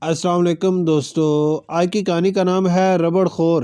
السلام علیکم دوستو، آج کی کہانی کا نام ہے ربڑ خور۔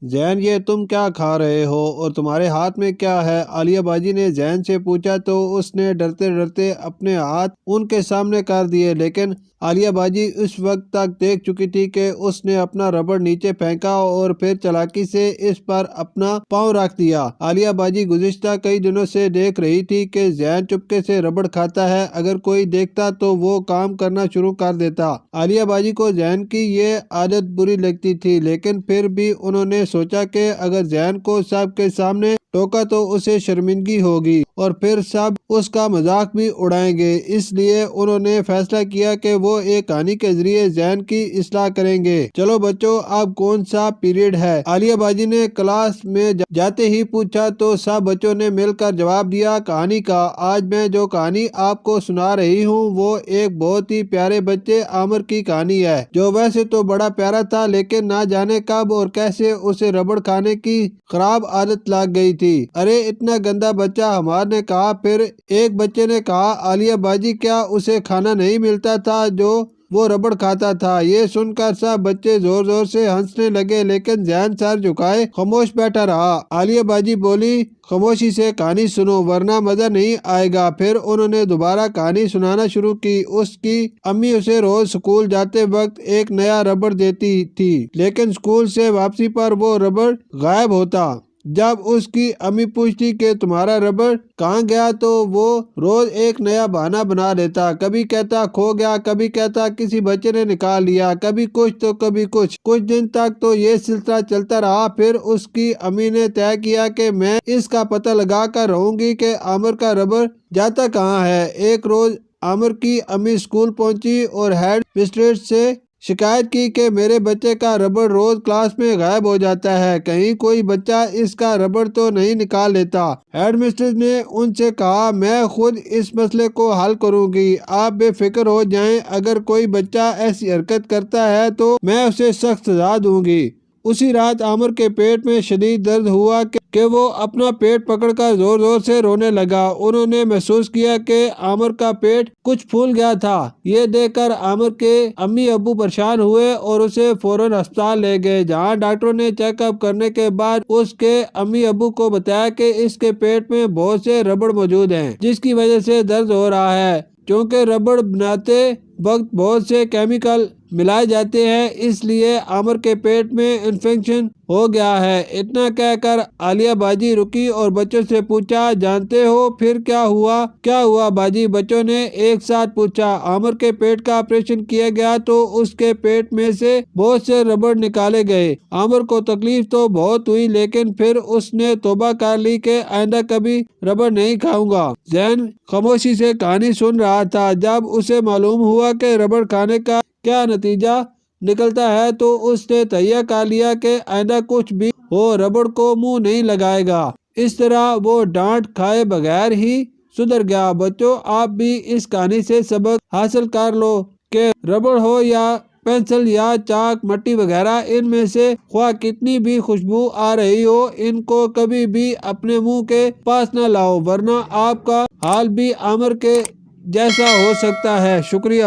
زین، یہ تم کیا کھا رہے ہو اور تمہارے ہاتھ میں کیا ہے؟ عالیہ باجی نے زین سے پوچھا تو اس نے ڈرتے ڈرتے اپنے ہاتھ ان کے سامنے کر دیے، لیکن عالیہ باجی اس وقت تک دیکھ چکی تھی کہ اس نے اپنا ربڑ نیچے پھینکا اور پھر چالاکی سے اس پر اپنا پاؤں رکھ دیا۔ عالیہ باجی گزشتہ کئی دنوں سے دیکھ رہی تھی کہ زین چپکے سے ربڑ کھاتا ہے، اگر کوئی دیکھتا تو وہ کام کرنا شروع کر دیتا۔ عالیہ باجی کو زین کی یہ عادت بری لگتی تھی، لیکن پھر بھی انہوں نے سوچا کہ اگر زین کو سب کے سامنے ٹوکا تو اسے شرمندگی ہوگی اور پھر سب اس کا مذاق بھی اڑائیں گے، اس لیے انہوں نے فیصلہ کیا کہ وہ ایک کہانی کے ذریعے زین کی اصلاح کریں گے۔ چلو بچوں، اب کون سا پیریڈ ہے؟ عالیہ باجی نے کلاس میں جاتے ہی پوچھا تو سب بچوں نے مل کر جواب دیا، کہانی کا۔ آج میں جو کہانی آپ کو سنا رہی ہوں وہ ایک بہت ہی پیارے بچے عامر کی کہانی ہے، جو ویسے تو بڑا پیارا تھا، لیکن نہ جانے کب اور کیسے اسے ربڑ کھانے کی خراب عادت لگ گئی تھی۔ ارے اتنا گندا بچہ، ہمار نے کہا۔ پھر ایک بچے نے کہا، عالیہ باجی کیا اسے کھانا نہیں ملتا تھا جو وہ ربڑ کھاتا تھا؟ یہ سن کر سب بچے زور زور سے ہنسنے لگے، لیکن زین سر جھکائے خاموش بیٹھا رہا۔ عالیہ باجی بولی، خاموشی سے کہانی سنو ورنہ مزہ نہیں آئے گا۔ پھر انہوں نے دوبارہ کہانی سنانا شروع کی۔ اس کی امی اسے روز سکول جاتے وقت ایک نیا ربڑ دیتی تھی، لیکن سکول سے واپسی پر وہ ربڑ غائب ہوتا۔ جب اس کی امی پوچھتی کہ تمہارا ربڑ کہاں گیا تو وہ روز ایک نیا بہانہ بنا لیتا، کبھی کہتا کھو گیا، کبھی کہتا کسی بچے نے نکال لیا، کبھی کچھ تو کبھی کچھ۔ کچھ دن تک تو یہ سلسلہ چلتا رہا۔ پھر اس کی امی نے طے کیا کہ میں اس کا پتہ لگا کر رہوں گی کہ عامر کا ربڑ جاتا کہاں ہے۔ ایک روز عامر کی امی سکول پہنچی اور ہیڈ مسٹریس سے شکایت کی کہ میرے بچے کا ربڑ روز کلاس میں غائب ہو جاتا ہے، کہیں کوئی بچہ اس کا ربڑ تو نہیں نکال لیتا۔ ہیڈ مسٹریس نے ان سے کہا، میں خود اس مسئلے کو حل کروں گی، آپ بے فکر ہو جائیں، اگر کوئی بچہ ایسی حرکت کرتا ہے تو میں اسے سخت سزا دوں گی۔ اسی رات عامر کے پیٹ میں شدید درد ہوا کہ وہ اپنا پیٹ پکڑ کر زور زور سے رونے لگا۔ انہوں نے محسوس کیا کہ عامر کا پیٹ کچھ پھول گیا تھا۔ یہ دیکھ کر عامر کے امی ابو پریشان ہوئے اور اسے فوراً ہسپتال لے گئے، جہاں ڈاکٹروں نے چیک اپ کرنے کے بعد اس کے امی ابو کو بتایا کہ اس کے پیٹ میں بہت سے ربڑ موجود ہیں، جس کی وجہ سے درد ہو رہا ہے۔ چونکہ ربڑ بناتے وقت بہت سے کیمیکل ملائے جاتے ہیں، اس لیے عامر کے پیٹ میں انفیکشن ہو گیا ہے۔ اتنا کہہ کر عالیہ باجی رکی اور بچوں سے پوچھا، جانتے ہو پھر کیا ہوا؟ کیا ہوا باجی؟ بچوں نے ایک ساتھ پوچھا۔ عامر کے پیٹ کا آپریشن کیا گیا تو اس کے پیٹ میں سے بہت سے ربڑ نکالے گئے۔ عامر کو تکلیف تو بہت ہوئی، لیکن پھر اس نے توبہ کر لی کہ آئندہ کبھی ربڑ نہیں کھاؤں گا۔ زین خاموشی سے کہانی سن رہا تھا۔ جب اسے معلوم ہوا کہ ربڑ کھانے کا کیا نتیجہ نکلتا ہے تو اس نے تہیہ کر لیا کہ آئندہ کچھ بھی ہو ربڑ کو منہ نہیں لگائے گا۔ اس طرح وہ ڈانٹ کھائے بغیر ہی سدھر گیا۔ بچوں، آپ بھی اس کہانی سے سبق حاصل کر لو کہ ربڑ ہو یا پینسل یا چاک، مٹی وغیرہ، ان میں سے خواہ کتنی بھی خوشبو آ رہی ہو، ان کو کبھی بھی اپنے منہ کے پاس نہ لاؤ، ورنہ آپ کا حال بھی عامر کے جیسا ہو سکتا ہے۔ شکریہ۔